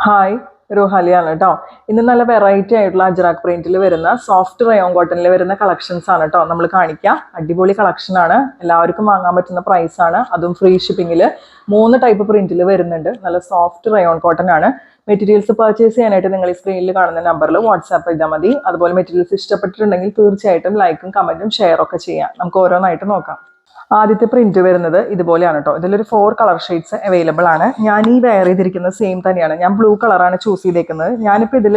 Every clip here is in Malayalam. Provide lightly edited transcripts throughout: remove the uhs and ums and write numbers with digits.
ഹായ് രോഹാലിയാണ് കേട്ടോ. ഇന്ന് നല്ല വെറൈറ്റി ആയിട്ടുള്ള അജ്രാക് പ്രിന്റിൽ വരുന്ന സോഫ്റ്റ് റയോൺ കോട്ടണിൽ വരുന്ന കളക്ഷൻസ് ആണ് കേട്ടോ നമ്മൾ കാണിക്കുക. അടിപൊളി കളക്ഷൻ ആണ്, എല്ലാവർക്കും വാങ്ങാൻ പറ്റുന്ന പ്രൈസ് ആണ്, അതും ഫ്രീ ഷിപ്പിംഗിൽ 3 ടൈപ്പ് പ്രിന്റിൽ വരുന്നുണ്ട്. നല്ല സോഫ്റ്റ് റയോൺ കോട്ടൺ ആണ്. മെറ്റീരിയൽസ് പർച്ചേസ് ചെയ്യാനായിട്ട് നിങ്ങൾ ഈ സ്ക്രീനിൽ കാണുന്ന നമ്പറിൽ വാട്സാപ്പ് ചെയ്താൽ മതി. അതുപോലെ മെറ്റീരിയൽസ് ഇഷ്ടപ്പെട്ടിട്ടുണ്ടെങ്കിൽ തീർച്ചയായിട്ടും ലൈക്കും കമന്റും ഷെയർ ഒക്കെ ചെയ്യാം. നമുക്ക് ഓരോന്നായിട്ട് നോക്കാം. ആദ്യത്തെ പ്രിന്റ് വരുന്നത് ഇതുപോലെയാണ് കേട്ടോ. ഇതിലൊരു 4 കളർ ഷെയ്ഡ്സ് അവൈലബിൾ ആണ്. ഞാൻ ഈ വെയർ ചെയ്തിരിക്കുന്നത് സെയിം തന്നെയാണ്. ഞാൻ ബ്ലൂ കളറാണ് ചൂസ് ചെയ്തേക്കുന്നത്. ഞാനിപ്പോൾ ഇതിൽ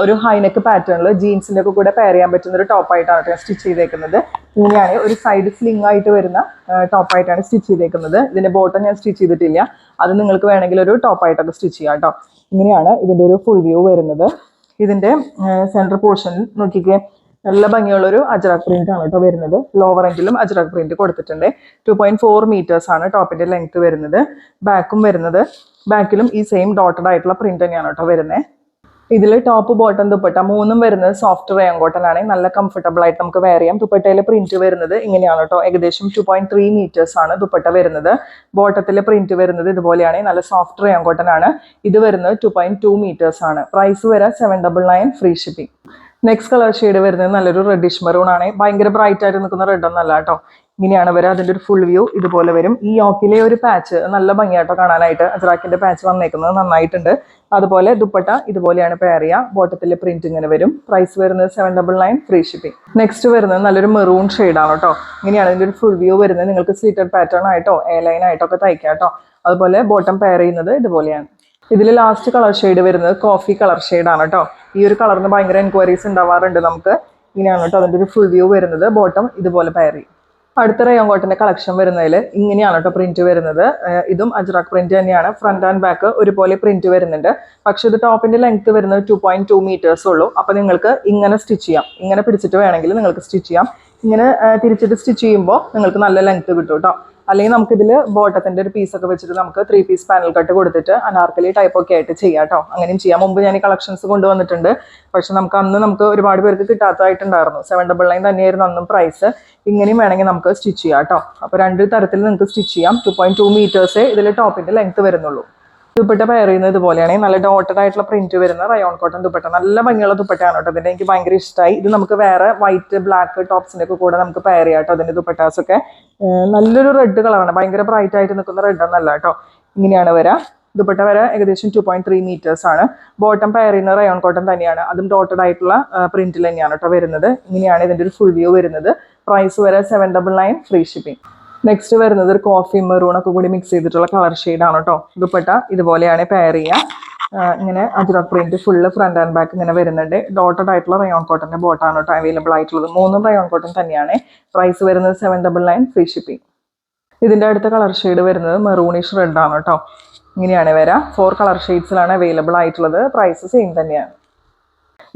ഒരു ഹൈനെക്ക് പാറ്റേണിൽ ജീൻസിൻ്റെ ഒക്കെ കൂടെ പെയർ ചെയ്യാൻ പറ്റുന്ന ഒരു ടോപ്പായിട്ടാണ് കേട്ടോ സ്റ്റിച്ച് ചെയ്തേക്കുന്നത്. ഇങ്ങനെയാണ് ഒരു സൈഡ് സ്ലിംഗ് ആയിട്ട് വരുന്ന ടോപ്പായിട്ടാണ് സ്റ്റിച്ച് ചെയ്തേക്കുന്നത്. ഇതിൻ്റെ ബോട്ടം ഞാൻ സ്റ്റിച്ച് ചെയ്തിട്ടില്ല, അത് നിങ്ങൾക്ക് വേണമെങ്കിൽ ഒരു ടോപ്പായിട്ടൊക്കെ സ്റ്റിച്ച് ചെയ്യാം കേട്ടോ. ഇങ്ങനെയാണ് ഇതിൻ്റെ ഒരു ഫുൾ വ്യൂ വരുന്നത്. ഇതിൻ്റെ സെൻട്രൽ പോർഷനിൽ നോക്കിക്കേ, നല്ല ഭംഗിയുള്ളൊരു അജ്രാക് പ്രിന്റ് ആണ് കേട്ടോ വരുന്നത്. ലോവർ എൻഡിലും അജ്രാക് പ്രിന്റ് കൊടുത്തിട്ടുണ്ട്. 2.4 മീറ്റേഴ്സ് ആണ് ടോപ്പിന്റെ ലെങ്ത് വരുന്നത്. ബാക്കും വരുന്നത്, ബാക്കിലും ഈ സെയിം ഡോട്ടഡ് ആയിട്ടുള്ള പ്രിന്റ് തന്നെയാണ് കേട്ടോ വരുന്നത്. ഇതിൽ ടോപ്പ് ബോട്ടം ദുപ്പട്ട 3ഉം വരുന്നത് സോഫ്റ്റ് റയോൺ കോട്ടൺ ആണ്. നല്ല കംഫർട്ടബിൾ ആയിട്ട് നമുക്ക് വെയർ ചെയ്യാം. ദുപ്പട്ടയിലെ പ്രിന്റ് വരുന്നത് ഇങ്ങനെയാണ് കേട്ടോ. ഏകദേശം 2.3 മീറ്റേഴ്സ് ആണ് ദുപ്പട്ട വരുന്നത്. ബോട്ടത്തിലെ പ്രിന്റ് വരുന്നത് ഇതുപോലെയാണ്. നല്ല സോഫ്റ്റ് റയോൺ കോട്ടൺ ആണ്. ഇത് വരുന്നത് 2.2 മീറ്റേഴ്സ് ആണ്. പ്രൈസ് വരാം 799 free shipping. Next colour shade വരുന്നത് നല്ലൊരു റെഡിഷ് മെറൂൺ ആണ്. ഭയങ്കര ബ്രൈറ്റ് ആയിട്ട് നിൽക്കുന്ന റെഡ് ഒന്നല്ല കേട്ടോ. ഇങ്ങനെയാണ് വരിക. അതിൻ്റെ ഒരു ഫുൾ വ്യൂ ഇതുപോലെ വരും. ഈ യോക്കിലെ ഒരു പാച്ച് നല്ല ഭംഗിയായിട്ടോ കാണാനായിട്ട്. അജ്രാക്കിന്റെ പാച്ച് വന്നേക്കുന്നത് നന്നായിട്ടുണ്ട്. അതുപോലെ ദുപ്പട്ട ഇതുപോലെയാണ് പെയർ ചെയ്യുക. ബോട്ടത്തിലെ പ്രിന്റ് ഇങ്ങനെ വരും. പ്രൈസ് വരുന്നത് 799 ഫ്രീ ഷിപ്പിംഗ്. നെക്സ്റ്റ് വരുന്നത് നല്ലൊരു മെറൂൺ ഷെയ്ഡാണ് കേട്ടോ. ഇങ്ങനെയാണ് ഇതിൻ്റെ ഒരു ഫുൾ വ്യൂ വരുന്നത്. നിങ്ങൾക്ക് സ്ലിറ്റഡ് പാറ്റേൺ ആയിട്ടോ എ ലൈൻ ആയിട്ടോ ഒക്കെ തയ്ക്കാം കേട്ടോ. അതുപോലെ ബോട്ടം പെയർ ചെയ്യുന്നത് ഇതുപോലെയാണ്. ഇതിൽ ലാസ്റ്റ് കളർ ഷെയ്ഡ് വരുന്നത് കോഫി കളർ ഷെയ്ഡാണ് കേട്ടോ. ഈ ഒരു കളറിന് ഭയങ്കര എൻക്വയറീസ് ഉണ്ടാവാറുണ്ട് നമുക്ക്. ഇങ്ങനെയാണ് കേട്ടോ അതിൻ്റെ ഒരു ഫുൾ വ്യൂ വരുന്നത്. ബോട്ടം ഇതുപോലെ പെയർ ചെയ്യും. അടുത്ത റയോൺ കോട്ടന്റെ കളക്ഷൻ വരുന്നതിൽ ഇങ്ങനെയാണ് കേട്ടോ പ്രിന്റ് വരുന്നത്. ഇതും അജ്രാക് പ്രിന്റ് തന്നെയാണ്. ഫ്രണ്ട് ആൻഡ് ബാക്ക് ഒരുപോലെ പ്രിന്റ് വരുന്നുണ്ട്. പക്ഷെ ഇത് ടോപ്പിന്റെ ലെങ്ത് വരുന്നത് 2.2 മീറ്റേഴ്സ് ഉള്ളൂ. അപ്പൊ നിങ്ങൾക്ക് ഇങ്ങനെ സ്റ്റിച്ച് ചെയ്യാം. ഇങ്ങനെ പിടിച്ചിട്ട് വേണമെങ്കിൽ നിങ്ങൾക്ക് സ്റ്റിച്ച് ചെയ്യാം. ഇങ്ങനെ തിരിച്ചിട്ട് സ്റ്റിച്ച് ചെയ്യുമ്പോൾ നിങ്ങൾക്ക് നല്ല ലെങ്ത് കിട്ടും കേട്ടോ. അല്ലെങ്കിൽ നമുക്കിതിൽ ബോട്ടത്തിന്റെ ഒരു പീസൊക്കെ വെച്ചിട്ട് നമുക്ക് 3 പീസ് പാനൽ കട്ട് കൊടുത്തിട്ട് അനാർക്കലി ടൈപ്പ് ഒക്കെ ആയിട്ട് ചെയ്യാം കേട്ടോ. അങ്ങനെയും ചെയ്യാം. മുമ്പ് ഞാൻ ഈ കളക്ഷൻസ് കൊണ്ടുവന്നിട്ടുണ്ട്. പക്ഷെ നമുക്ക് ഒരുപാട് പേർക്ക് കിട്ടാത്തതായിട്ടുണ്ടായിരുന്നു. 799 തന്നെയായിരുന്നു അന്നും പ്രൈസ്. ഇങ്ങനെയും വേണമെങ്കിൽ നമുക്ക് സ്റ്റിച്ച് ചെയ്യാം കേട്ടോ. അപ്പോൾ 2 തരത്തിൽ നിങ്ങൾക്ക് സ്റ്റിച്ച് ചെയ്യാം. 2.2 മീറ്റേഴ്സേ ഇതിൽ ടോപ്പിന്റെ ലെങ്ത് വരുന്നുള്ളൂ. ദുപ്പട്ട പെയർ ചെയ്യുന്നത് ഇതുപോലെയാണ്. നല്ല ഡോട്ടഡ് ആയിട്ടുള്ള പ്രിന്റ് വരുന്ന റയോൺ കോട്ടൺ ദുപ്പട്ട. നല്ല ഭംഗിയുള്ള ദുപ്പട്ടയാണ് കേട്ടോ. ഇതിന്റെ എനിക്ക് ഭയങ്കര ഇഷ്ടമായി. ഇത് നമുക്ക് വേറെ വൈറ്റ് ബ്ലാക്ക് ടോപ്സിന്റെ ഒക്കെ കൂടെ നമുക്ക് പെയർ ചെയ്യാം കേട്ടോ. അതിന്റെ ദുപ്പട്ടാസ് ഒക്കെ നല്ലൊരു റെഡ് കളറാണ്. ഭയങ്കര ബ്രൈറ്റ് ആയിട്ട് നിൽക്കുന്ന റെഡ് ഒന്നല്ല കേട്ടോ. ഇങ്ങനെയാണ് വരാം. ദുപ്പട്ട വരെ ഏകദേശം 2.3 മീറ്റേഴ്സ് ആണ്. ബോട്ടം പെയർ ചെയ്യുന്ന റയോൺ കോട്ടൺ തന്നെയാണ്. അതും ഡോട്ടഡ് ആയിട്ടുള്ള പ്രിന്റിൽ തന്നെയാണ് കേട്ടോ വരുന്നത്. ഇങ്ങനെയാണ് ഇതിന്റെ ഒരു ഫുൾ വ്യൂ വരുന്നത്. പ്രൈസ് വരെ 799 ഫ്രീ ഷിപ്പിംഗ്. നെക്സ്റ്റ് വരുന്നത് ഒരു കോഫി മെറൂൺ ഒക്കെ കൂടി മിക്സ് ചെയ്തിട്ടുള്ള കളർ ഷെയ്ഡാണ് കേട്ടോ. ദുപ്പട്ട ഇതുപോലെയാണ് പെയർ ചെയ്യുക. ഇങ്ങനെ Ajrak print full front and back ഇങ്ങനെ വരുന്നുണ്ട്. ഡോട്ടഡ് ആയിട്ടുള്ള റയോൺ കോട്ടന്റെ ബോട്ടാണ് കേട്ടോ അവൈലബിൾ ആയിട്ടുള്ളത്. 3ഉം റയോൺ കോട്ടൺ തന്നെയാണ്. പ്രൈസ് വരുന്നത് 799 ഫ്രീ ഷിപ്പിംഗ്. ഇതിന്റെ അടുത്ത കളർ ഷെയ്ഡ് വരുന്നത് മെറൂണിഷ് റെഡ് ആണ് കേട്ടോ. ഇങ്ങനെയാണ് വരാം. 4 കളർ ഷെയ്ഡ്സിലാണ് അവൈലബിൾ ആയിട്ടുള്ളത്. പ്രൈസ് സെയിം തന്നെയാണ്.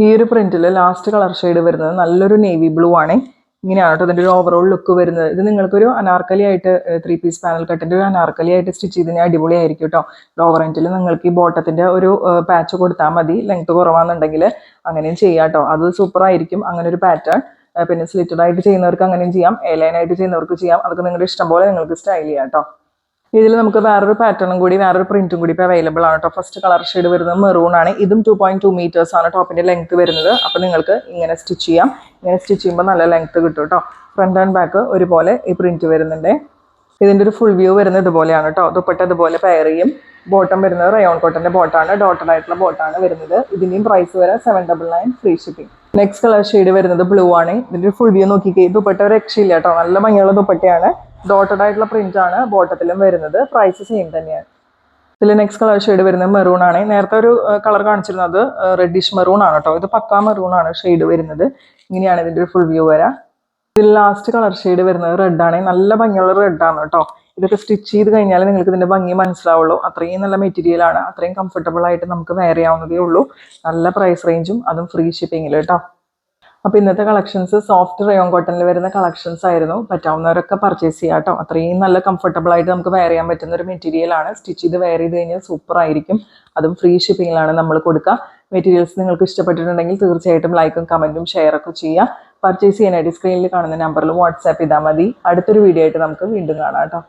ഈ ഒരു പ്രിന്റിൽ ലാസ്റ്റ് കളർ ഷെയ്ഡ് വരുന്നത് നല്ലൊരു നേവി ബ്ലൂ ആണ്. ഇങ്ങനെയാണ് കേട്ടോ ഇതിൻ്റെ ഒരു ഓവറോൾ ലുക്ക് വരുന്നത്. ഇത് നിങ്ങൾക്കൊരു അനാർക്കലി ആയിട്ട് 3 പീസ് പാനൽ കട്ടിൻ്റെ ഒരു അനാർക്കലി ആയിട്ട് സ്റ്റിച്ച് ചെയ്തതിന് അടിപൊളിയായിരിക്കും കേട്ടോ. ലോവർ എൻഡിൽ നിങ്ങൾക്ക് ഈ ബോട്ടത്തിന്റെ ഒരു പാച്ച് കൊടുത്താൽ മതി. ലെങ്ത് കുറവാണെന്നുണ്ടെങ്കിൽ അങ്ങനെയും ചെയ്യാം കേട്ടോ. അത് സൂപ്പർ ആയിരിക്കും അങ്ങനെ ഒരു പാറ്റേൺ. പിന്നെ സ്ലിറ്റഡ് ആയിട്ട് ചെയ്യുന്നവർക്ക് അങ്ങനെയും ചെയ്യാം, എ ലൈൻ ആയിട്ട് ചെയ്യുന്നവർക്ക് ചെയ്യാം. അതൊക്കെ നിങ്ങളുടെ ഇഷ്ടം പോലെ നിങ്ങൾക്ക് സ്റ്റൈൽ ചെയ്യാം കേട്ടോ. ഇതിൽ നമുക്ക് വേറൊരു പാറ്റേണും കൂടി വേറൊരു പ്രിന്റും കൂടി ഇപ്പോൾ അവൈലബിൾ ആണ് കേട്ടോ. ഫസ്റ്റ് കളർ ഷെയ്ഡ് വരുന്നത് മെറൂൺ ആണ്. ഇതും 2.2 മീറ്റേഴ്സ് ആണ് ടോപ്പിന്റെ ലെങ്ത് വരുന്നത്. അപ്പോൾ നിങ്ങൾക്ക് ഇങ്ങനെ സ്റ്റിച്ച് ചെയ്യാം. ഇങ്ങനെ സ്റ്റിച്ച് ചെയ്യുമ്പോൾ നല്ല ലെങ്ത് കിട്ടും കേട്ടോ. ഫ്രണ്ട് ആൻഡ് ബാക്ക് ഒരുപോലെ ഈ പ്രിന്റ് വരുന്നുണ്ട്. ഇതിൻ്റെ ഒരു ഫുൾ വ്യൂ വരുന്നത് ഇതുപോലെയാണ് കേട്ടോ. ദുപ്പട്ട ഇതുപോലെ പെയർ ചെയ്യും. ബോട്ടം വരുന്നത് റയോൺ കോട്ടന്റെ ബോട്ടാണ്. ഡോട്ടഡ് ആയിട്ടുള്ള ബോട്ടാണ് വരുന്നത്. ഇതിന്റെയും പ്രൈസ് വരെ 799 free shipping. Next colour shade വരുന്നത് ബ്ലൂ ആണ്. ഇതിന്റെ ഫുൾ വ്യൂ നോക്കിക്കേ. ദുപ്പട്ട ഒരു രക്ഷയില്ല കേട്ടോ. നല്ല ഭംഗിയുള്ള ദുപ്പട്ടയാണ്. ഡോട്ടഡ് ആയിട്ടുള്ള പ്രിന്റ് ആണ് ബോട്ടത്തിലും വരുന്നത്. പ്രൈസ് സെയിം തന്നെയാണ്. ഇതിൽ നെക്സ്റ്റ് കളർ ഷെയ്ഡ് വരുന്നത് മെറൂൺ ആണ്. നേരത്തെ ഒരു കളർ കാണിച്ചിരുന്നത് റെഡിഷ് മെറൂൺ ആണ് കേട്ടോ. ഇത് പക്കാ മെറൂൺ ആണ് ഷെയ്ഡ് വരുന്നത്. ഇങ്ങനെയാണ് ഇതിന്റെ ഒരു ഫുൾ വ്യൂ വരാം. ഇതിൽ ലാസ്റ്റ് കളർ ഷെയ്ഡ് വരുന്നത് റെഡ് ആണ്. നല്ല ഭംഗിയുള്ള റെഡ് ആണ് കേട്ടോ. ഇതൊക്കെ സ്റ്റിച്ച് ചെയ്ത് കഴിഞ്ഞാൽ നിങ്ങൾക്ക് ഇതിന്റെ ഭംഗി മനസ്സിലാവുള്ളൂ. അത്രയും നല്ല മെറ്റീരിയൽ ആണ്. അത്രയും കംഫർട്ടബിൾ ആയിട്ട് നമുക്ക് വെയർ ചെയ്യാവുന്നതേ ഉള്ളൂ. നല്ല പ്രൈസ് റേഞ്ചും, അതും ഫ്രീ ഷിപ്പിംഗിൽ കേട്ടോ. അപ്പോൾ ഇന്നത്തെ കളക്ഷൻസ് സോഫ്റ്റ് റയോൺ കോട്ടണിൽ വരുന്ന കളക്ഷൻസ് ആയിരുന്നു. പറ്റാവുന്നവരൊക്കെ പർച്ചേസ് ചെയ്യാം കേട്ടോ. അത്രയും നല്ല കംഫർട്ടബിൾ ആയിട്ട് നമുക്ക് വെയർ ചെയ്യാൻ പറ്റുന്ന ഒരു മെറ്റീരിയൽ ആണ്. സ്റ്റിച്ച് ചെയ്ത് വെയർ ചെയ്ത് കഴിഞ്ഞാൽ സൂപ്പർ ആയിരിക്കും. അതും ഫ്രീ ഷിപ്പിംഗിലാണ് നമ്മൾ കൊടുക്കുക. മെറ്റീരിയൽസ് നിങ്ങൾക്ക് ഇഷ്ടപ്പെട്ടിട്ടുണ്ടെങ്കിൽ തീർച്ചയായിട്ടും ലൈക്കും കമന്റും ഷെയർ ഒക്കെ ചെയ്യുക. പർച്ചേസ് ചെയ്യാനായിട്ട് സ്ക്രീനിൽ കാണുന്ന നമ്പറിൽ വാട്സാപ്പ് ചെയ്താൽ മതി. അടുത്തൊരു വീഡിയോ ആയിട്ട് നമുക്ക് വീണ്ടും കാണാം കേട്ടോ.